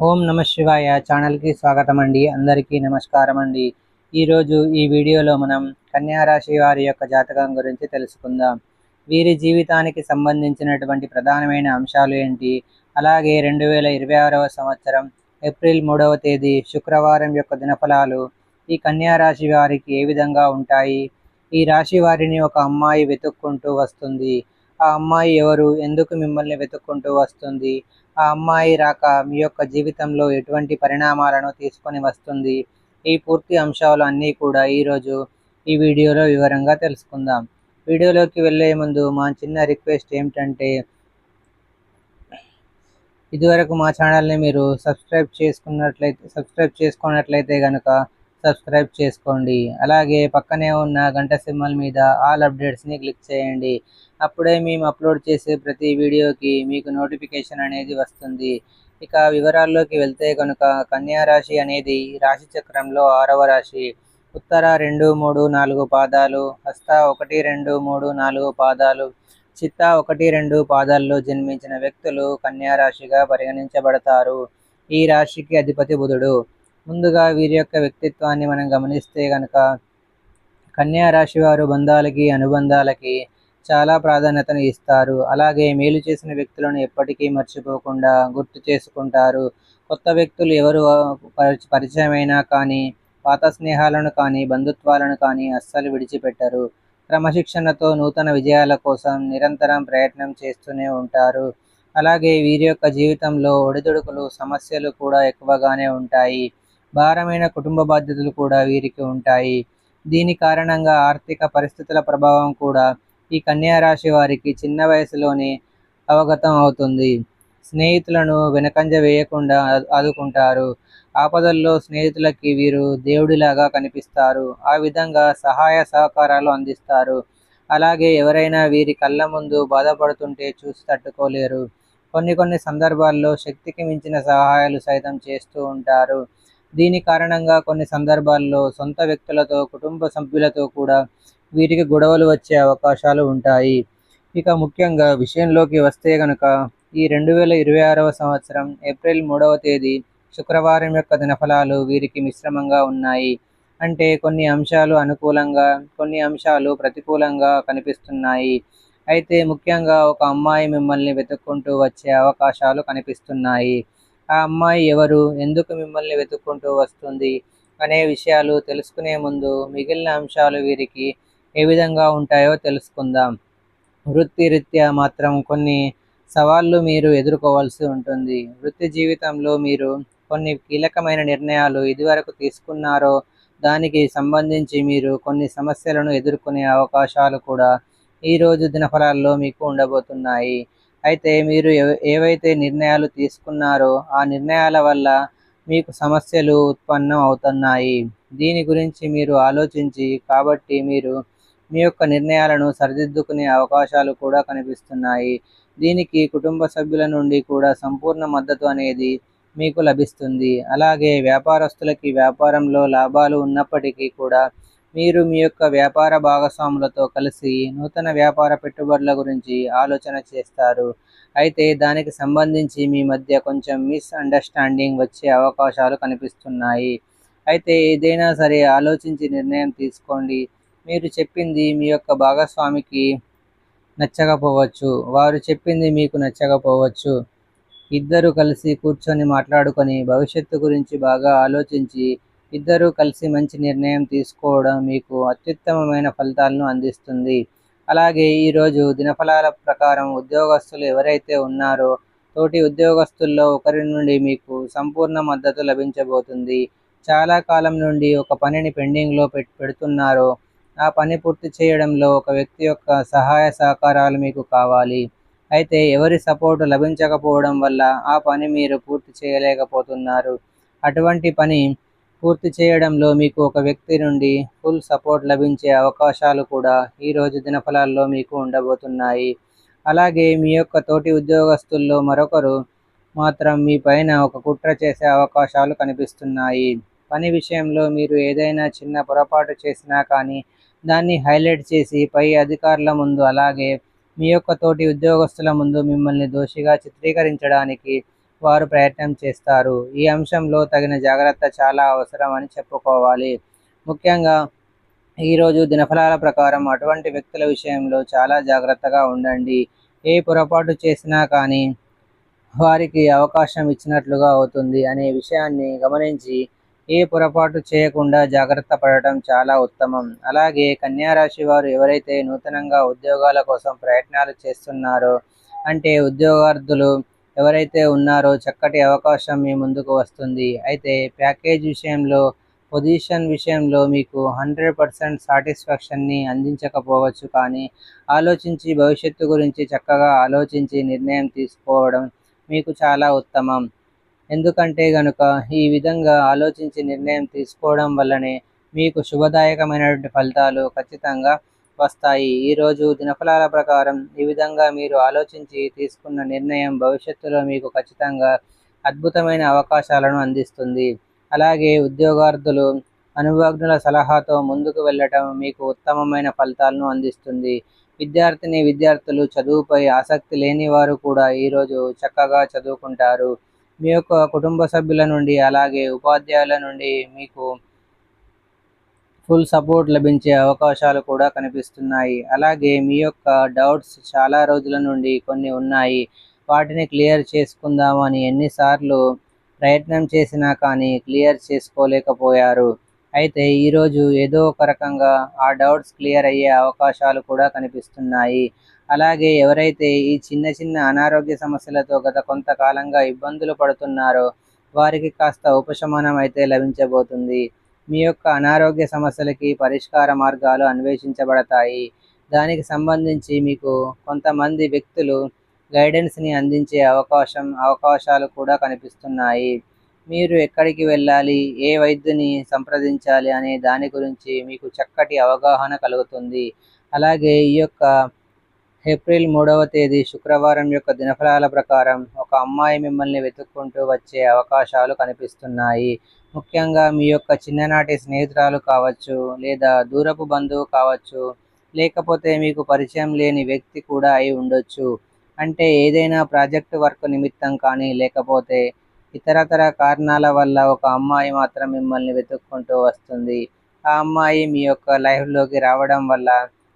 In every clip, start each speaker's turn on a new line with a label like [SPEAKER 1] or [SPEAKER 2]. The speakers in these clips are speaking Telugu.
[SPEAKER 1] ఓం నమ శివాయ ఛానల్కి స్వాగతం అండి. అందరికీ నమస్కారం అండి. ఈరోజు ఈ వీడియోలో మనం కన్యా రాశి వారి యొక్క జాతకం గురించి తెలుసుకుందాం. వీరి జీవితానికి సంబంధించినటువంటి ప్రధానమైన అంశాలు ఏంటి, అలాగే 2026వ సంవత్సరం ఏప్రిల్ 3వ తేదీ శుక్రవారం యొక్క దినఫలాలు ఈ కన్యా రాశి వారికి ఏ విధంగా ఉంటాయి. ఈ రాశి వారిని ఒక అమ్మాయి వెతుక్కుంటూ వస్తుంది. ఆ అమ్మాయి ఎవరు, ఎందుకు మిమ్మల్ని వెతుక్కుంటూ వస్తుంది, ఆ అమ్మాయి రాక మీ యొక్క జీవితంలో ఎటువంటి పరిణామాలను తీసుకొని వస్తుంది, ఈ పూర్తి అంశాలు అన్నీ కూడా ఈరోజు ఈ వీడియోలో వివరంగా తెలుసుకుందాం. వీడియోలోకి వెళ్ళే ముందు మా చిన్న రిక్వెస్ట్ ఏమిటంటే, ఇదివరకు మా ఛానల్ని మీరు సబ్స్క్రైబ్ చేసుకున్నట్లయితే కనుక సబ్స్క్రైబ్ చేసుకోండి. అలాగే పక్కనే ఉన్న గంట సింబల్ మీద ఆల్ అప్డేట్స్ని క్లిక్ చేయండి. అప్పుడే మేము అప్లోడ్ చేసే ప్రతి వీడియోకి మీకు నోటిఫికేషన్ అనేది వస్తుంది. ఇక వివరాల్లోకి వెళ్తే కనుక కన్యా రాశి అనేది రాశి చక్రంలో 6వ రాశి. ఉత్తర 2, 3, 4 పాదాలు, హస్త 1, 2, 3, 4 పాదాలు, చిత్త 1, 2 పాదాల్లో జన్మించిన వ్యక్తులు కన్యా రాశిగా పరిగణించబడతారు. ఈ రాశికి అధిపతి బుధుడు. ముందుగా వీరి యొక్క వ్యక్తిత్వాన్ని మనం గమనిస్తే కనుక కన్యా రాశి వారు బంధాలకి, అనుబంధాలకి చాలా ప్రాధాన్యతను ఇస్తారు. అలాగే మేలు చేసిన వ్యక్తులను ఎప్పటికీ మర్చిపోకుండా గుర్తు చేసుకుంటారు. కొత్త వ్యక్తులు ఎవరు పరిచయమైనా కానీ, పాత స్నేహాలను కానీ, బంధుత్వాలను కానీ అస్సలు విడిచిపెట్టరు. క్రమశిక్షణతో నూతన విజయాల కోసం నిరంతరం ప్రయత్నం చేస్తూనే ఉంటారు. అలాగే వీరి యొక్క జీవితంలో ఒడిదుడుకులు, సమస్యలు కూడా ఎక్కువగానే ఉంటాయి. భారమైన కుటుంబ బాధ్యతలు కూడా వీరికి ఉంటాయి. దీని కారణంగా ఆర్థిక పరిస్థితుల ప్రభావం కూడా ఈ కన్యా రాశి వారికి చిన్న వయసులోనే అవగతం అవుతుంది. స్నేహితులను వెనకంజ వేయకుండా ఆదుకుంటారు. ఆపదల్లో స్నేహితులకి వీరు దేవుడిలాగా కనిపిస్తారు. ఆ విధంగా సహాయ సహకారాలు అందిస్తారు. అలాగే ఎవరైనా వీరి కళ్ళ ముందు బాధపడుతుంటే చూసి తట్టుకోలేరు. కొన్ని సందర్భాల్లో శక్తికి మించిన సహాయాలు సైతం చేస్తూ ఉంటారు. దీని కారణంగా కొన్ని సందర్భాల్లో సొంత వ్యక్తులతో, కుటుంబ సభ్యులతో కూడా వీరికి గొడవలు వచ్చే అవకాశాలు ఉంటాయి. ఇక ముఖ్యంగా విషయంలోకి వస్తే కనుక ఈ 2026వ సంవత్సరం ఏప్రిల్ 3వ తేదీ శుక్రవారం యొక్క దినఫలాలు వీరికి మిశ్రమంగా ఉన్నాయి. అంటే కొన్ని అంశాలు అనుకూలంగా, కొన్ని అంశాలు ప్రతికూలంగా కనిపిస్తున్నాయి. అయితే ముఖ్యంగా ఒక అమ్మాయి మిమ్మల్ని వెతుక్కుంటూ వచ్చే అవకాశాలు కనిపిస్తున్నాయి. ఆ అమ్మాయి ఎవరు, ఎందుకు మిమ్మల్ని వెతుక్కుంటూ వస్తుంది అనే విషయాలు తెలుసుకునే ముందు మిగిలిన అంశాలు వీరికి ఏ విధంగా ఉంటాయో తెలుసుకుందాం. వృత్తిరీత్యా మాత్రం కొన్ని సవాళ్లు మీరు ఎదుర్కోవాల్సి ఉంటుంది. వృత్తి జీవితంలో మీరు కొన్ని కీలకమైన నిర్ణయాలు ఇదివరకు తీసుకున్నారో దానికి సంబంధించి మీరు కొన్ని సమస్యలను ఎదుర్కొనే అవకాశాలు కూడా ఈరోజు దినఫలాల్లో మీకు ఉండబోతున్నాయి. అయితే మీరు ఏవైతే నిర్ణయాలు తీసుకున్నారో ఆ నిర్ణయాల వల్ల మీకు సమస్యలు ఉత్పన్నం అవుతున్నాయి. దీని గురించి మీరు ఆలోచించి కాబట్టి మీరు మీ యొక్క నిర్ణయాలను సరిదిద్దుకునే అవకాశాలు కూడా కనిపిస్తున్నాయి. దీనికి కుటుంబ సభ్యుల నుండి కూడా సంపూర్ణ మద్దతు అనేది మీకు లభిస్తుంది. అలాగే వ్యాపారస్తులకి వ్యాపారంలో లాభాలు ఉన్నప్పటికీ కూడా మీరు మీ యొక్క వ్యాపార భాగస్వాములతో కలిసి నూతన వ్యాపార పెట్టుబడుల గురించి ఆలోచన చేస్తారు. అయితే దానికి సంబంధించి మీ మధ్య కొంచెం మిస్అండర్స్టాండింగ్ వచ్చే అవకాశాలు కనిపిస్తున్నాయి. అయితే ఏదైనా సరే ఆలోచించి నిర్ణయం తీసుకోండి. మీరు చెప్పింది మీ యొక్క భాగస్వామికి నచ్చకపోవచ్చు, వారు చెప్పింది మీకు నచ్చకపోవచ్చు. ఇద్దరు కలిసి కూర్చొని మాట్లాడుకొని భవిష్యత్తు గురించి బాగా ఆలోచించి ఇద్దరూ కలిసి మంచి నిర్ణయం తీసుకోవడం మీకు అత్యుత్తమమైన ఫలితాలను అందిస్తుంది. అలాగే ఈరోజు దినఫలాల ప్రకారం ఉద్యోగస్తులు ఎవరైతే ఉన్నారో తోటి ఉద్యోగస్తుల్లో ఒకరి నుండి మీకు సంపూర్ణ మద్దతు లభించబోతుంది. చాలా కాలం నుండి ఒక పనిని పెండింగ్లో పెడుతున్నారో ఆ పని పూర్తి చేయడంలో ఒక వ్యక్తి యొక్క సహాయ సహకారాలు మీకు కావాలి. అయితే ఎవరి సపోర్టు లభించకపోవడం వల్ల ఆ పని మీరు పూర్తి చేయలేకపోతున్నారు. అటువంటి పని పూర్తి చేయడంలో మీకు ఒక వ్యక్తి నుండి ఫుల్ సపోర్ట్ లభించే అవకాశాలు కూడా ఈరోజు దినఫలాల్లో మీకు ఉండబోతున్నాయి. అలాగే మీ యొక్క తోటి ఉద్యోగస్తుల్లో మరొకరు మాత్రం మీ పైన ఒక కుట్ర చేసే అవకాశాలు కనిపిస్తున్నాయి. పని విషయంలో మీరు ఏదైనా చిన్న పొరపాటు చేసినా కానీ దాన్ని హైలైట్ చేసి పై అధికారుల ముందు, అలాగే మీ యొక్క తోటి ఉద్యోగస్తుల ముందు మిమ్మల్ని దోషిగా చిత్రీకరించడానికి వారు ప్రయత్నం చేస్తారు. ఈ అంశంలో తగిన జాగ్రత్త చాలా అవసరం అని చెప్పుకోవాలి. ముఖ్యంగా ఈరోజు దినఫలాల ప్రకారం అటువంటి వ్యక్తుల విషయంలో చాలా జాగ్రత్తగా ఉండండి. ఏ పొరపాటు చేసినా కానీ వారికి అవకాశం ఇచ్చినట్లుగా అవుతుంది అనే విషయాన్ని గమనించి ఏ పొరపాటు చేయకుండా జాగ్రత్త పడటం చాలా ఉత్తమం. అలాగే కన్యా రాశి వారు ఎవరైతే నూతనంగా ఉద్యోగాల కోసం ప్రయత్నాలు చేస్తున్నారో, అంటే ఉద్యోగార్థులు ఎవరైతే ఉన్నారో చక్కటి అవకాశం మీ ముందుకు వస్తుంది. అయితే ప్యాకేజ్ విషయంలో, పొజిషన్ విషయంలో మీకు 100% సాటిస్ఫాక్షన్ని అందించకపోవచ్చు, కానీ ఆలోచించి భవిష్యత్తు గురించి చక్కగా ఆలోచించి నిర్ణయం తీసుకోవడం మీకు చాలా ఉత్తమం. ఎందుకంటే గనుక ఈ విధంగా ఆలోచించి నిర్ణయం తీసుకోవడం వల్లనే మీకు శుభదాయకమైనటువంటి ఫలితాలు ఖచ్చితంగా వస్తాయి. ఈరోజు దినఫలాల ప్రకారం ఈ విధంగా మీరు ఆలోచించి తీసుకున్న నిర్ణయం భవిష్యత్తులో మీకు ఖచ్చితంగా అద్భుతమైన అవకాశాలను అందిస్తుంది. అలాగే ఉద్యోగార్థులు అనుభవజ్ఞుల సలహాతో ముందుకు వెళ్ళటం మీకు ఉత్తమమైన ఫలితాలను అందిస్తుంది. విద్యార్థులు చదువుపై ఆసక్తి లేని వారు కూడా ఈరోజు చక్కగా చదువుకుంటారు. మీ యొక్క కుటుంబ సభ్యుల నుండి అలాగే ఉపాధ్యాయుల నుండి మీకు ఫుల్ సపోర్ట్ లభించే అవకాశాలు కూడా కనిపిస్తున్నాయి. అలాగే మీ యొక్క డౌట్స్ చాలా రోజుల నుండి కొన్ని ఉన్నాయి, వాటిని క్లియర్ చేసుకుందాము అని ఎన్నిసార్లు ప్రయత్నం చేసినా కానీ క్లియర్ చేసుకోలేకపోయారు. అయితే ఈరోజు ఏదో ఒక రకంగా ఆ డౌట్స్ క్లియర్ అయ్యే అవకాశాలు కూడా కనిపిస్తున్నాయి. అలాగే ఎవరైతే ఈ చిన్న చిన్న అనారోగ్య సమస్యలతో గత కొంతకాలంగా ఇబ్బందులు పడుతున్నారో వారికి కాస్త ఉపశమనం అయితే లభించబోతుంది. మీ యొక్క అనారోగ్య సమస్యలకి పరిష్కార మార్గాలు అన్వేషించబడతాయి. దానికి సంబంధించి మీకు కొంతమంది వ్యక్తులు గైడెన్స్ని అందించే అవకాశాలు కూడా కనిపిస్తున్నాయి. మీరు ఎక్కడికి వెళ్ళాలి, ఏ వైద్యుని సంప్రదించాలి అనే దాని గురించి మీకు చక్కటి అవగాహన కలుగుతుంది. అలాగే ఈ యొక్క ఏప్రిల్ 3వ తేదీ శుక్రవారం యొక్క దినఫలాల ప్రకారం ఒక అమ్మాయి మిమ్మల్ని వెతుక్కుంటూ వచ్చే అవకాశాలు కనిపిస్తున్నాయి. ముఖ్యంగా మీ యొక్క చిన్ననాటి స్నేహితురాలు కావచ్చు, లేదా దూరపు బంధువు కావచ్చు, లేకపోతే మీకు పరిచయం లేని వ్యక్తి కూడా అయి ఉండొచ్చు. అంటే ఏదైనా ప్రాజెక్టు వర్క్ నిమిత్తం కానీ, లేకపోతే ఇతరతర కారణాల వల్ల ఒక అమ్మాయి మాత్రం మిమ్మల్ని వెతుక్కుంటూ వస్తుంది. ఆ అమ్మాయి మీ యొక్క లైఫ్లోకి రావడం వల్ల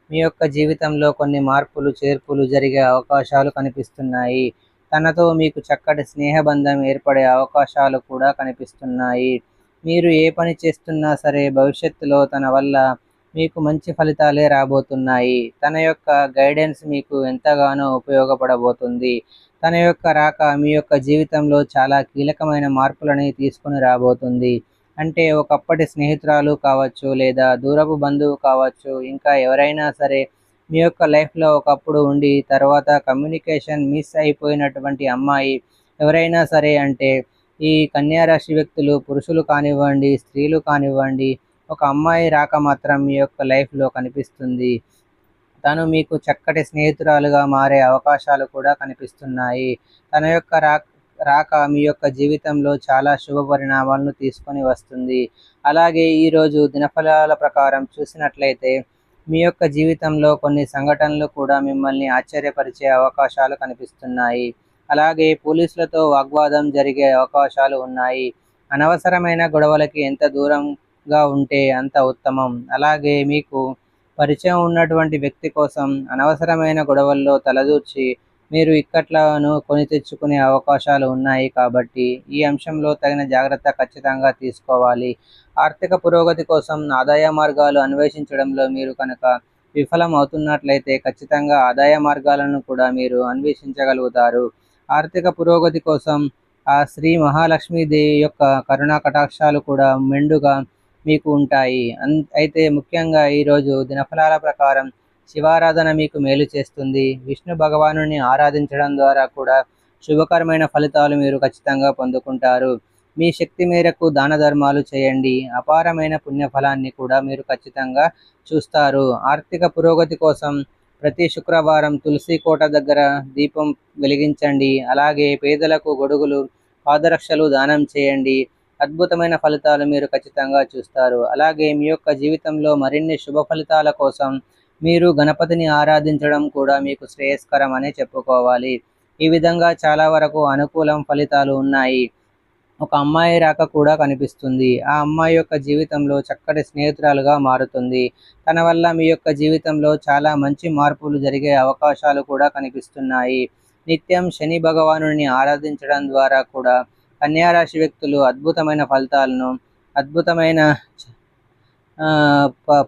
[SPEAKER 1] మీ యొక్క జీవితంలో కొన్ని మార్పులు చేర్పులు జరిగే అవకాశాలు కనిపిస్తున్నాయి. తనతో మీకు చక్కటి స్నేహబంధం ఏర్పడే అవకాశాలు కూడా కనిపిస్తున్నాయి. మీరు ఏ పని చేస్తున్నా సరే భవిష్యత్తులో తన వల్ల మీకు మంచి ఫలితాలే రాబోతున్నాయి. తన యొక్క గైడెన్స్ మీకు ఎంతగానో ఉపయోగపడబోతుంది. తన యొక్క రాక మీ యొక్క జీవితంలో చాలా కీలకమైన మార్పులని తీసుకుని రాబోతుంది. అంటే ఒకప్పటి స్నేహితురాలు కావచ్చు, లేదా దూరపు బంధువు కావచ్చు, ఇంకా ఎవరైనా సరే మీ యొక్క లైఫ్లో ఒకప్పుడు ఉండి తర్వాత కమ్యూనికేషన్ మిస్ అయిపోయినటువంటి అమ్మాయి ఎవరైనా సరే, అంటే ఈ కన్యా రాశి వ్యక్తులు పురుషులు కానివ్వండి, స్త్రీలు కానివ్వండి, ఒక అమ్మాయి రాక మాత్రం మీ యొక్క లైఫ్లో కనిపిస్తుంది. తను మీకు చక్కటి స్నేహితురాలుగా మారే అవకాశాలు కూడా కనిపిస్తున్నాయి. తన యొక్క రాక మీ యొక్క జీవితంలో చాలా శుభ పరిణామాలను తీసుకొని వస్తుంది. అలాగే ఈరోజు దినఫలాల ప్రకారం చూసినట్లయితే మీ యొక్క జీవితంలో కొన్ని సంఘటనలు కూడా మిమ్మల్ని ఆశ్చర్యపరిచే అవకాశాలు కనిపిస్తున్నాయి. అలాగే పోలీసులతో వాగ్వాదం జరిగే అవకాశాలు ఉన్నాయి. అనవసరమైన గొడవలకి ఎంత దూరంగా ఉంటే అంత ఉత్తమం. అలాగే మీకు పరిచయం ఉన్నటువంటి వ్యక్తి కోసం అనవసరమైన గొడవల్లో తలదూర్చి మీరు ఇక్కట్లను కొని తెచ్చుకునే అవకాశాలు ఉన్నాయి. కాబట్టి ఈ అంశంలో తగిన జాగ్రత్త ఖచ్చితంగా తీసుకోవాలి. ఆర్థిక పురోగతి కోసం ఆదాయ మార్గాలు అన్వేషించడంలో మీరు కనుక విఫలం అవుతున్నట్లయితే ఖచ్చితంగా ఆదాయ మార్గాలను కూడా మీరు అన్వేషించగలుగుతారు. ఆర్థిక పురోగతి కోసం ఆ శ్రీ మహాలక్ష్మీదేవి యొక్క కరుణా కటాక్షాలు కూడా మెండుగా మీకు ఉంటాయి. అయితే ముఖ్యంగా ఈరోజు దినఫలాల ప్రకారం శివారాధన మీకు మేలు చేస్తుంది. విష్ణు భగవానుని ఆరాధించడం ద్వారా కూడా శుభకరమైన ఫలితాలు మీరు ఖచ్చితంగా పొందుకుంటారు. మీ శక్తి మేరకు దాన ధర్మాలు చేయండి. అపారమైన పుణ్యఫలాన్ని కూడా మీరు ఖచ్చితంగా చూస్తారు. ఆర్థిక పురోగతి కోసం ప్రతి శుక్రవారం తులసి కోట దగ్గర దీపం వెలిగించండి. అలాగే పేదలకు గొడుగులు, పాదరక్షలు దానం చేయండి. అద్భుతమైన ఫలితాలు మీరు ఖచ్చితంగా చూస్తారు. అలాగే మీ యొక్క జీవితంలో మరిన్ని శుభ ఫలితాల కోసం మీరు గణపతిని ఆరాధించడం కూడా మీకు శ్రేయస్కరం అనే చెప్పుకోవాలి. ఈ విధంగా చాలా వరకు అనుకూలం ఫలితాలు ఉన్నాయి. ఒక అమ్మాయి రాక కూడా కనిపిస్తుంది. ఆ అమ్మాయి యొక్క జీవితంలో చక్కటి స్నేహితురాలుగా మారుతుంది. తన వల్ల మీ యొక్క జీవితంలో చాలా మంచి మార్పులు జరిగే అవకాశాలు కూడా కనిపిస్తున్నాయి. నిత్యం శని భగవానుడిని ఆరాధించడం ద్వారా కూడా కన్యా రాశి వ్యక్తులు అద్భుతమైన ఫలితాలను, అద్భుతమైన ఆ, ప-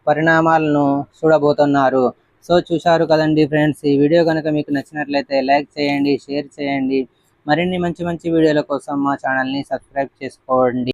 [SPEAKER 1] పరిణామాలను చూడబోతున్నారు. సో చూశారు కదండి ఫ్రెండ్స్, ఈ వీడియో కనుక మీకు నచ్చినట్లయితే లైక్ చేయండి, షేర్ చేయండి. మరిన్ని మంచి మంచి వీడియోల కోసం మా ఛానల్ని సబ్స్క్రైబ్ చేసుకోండి.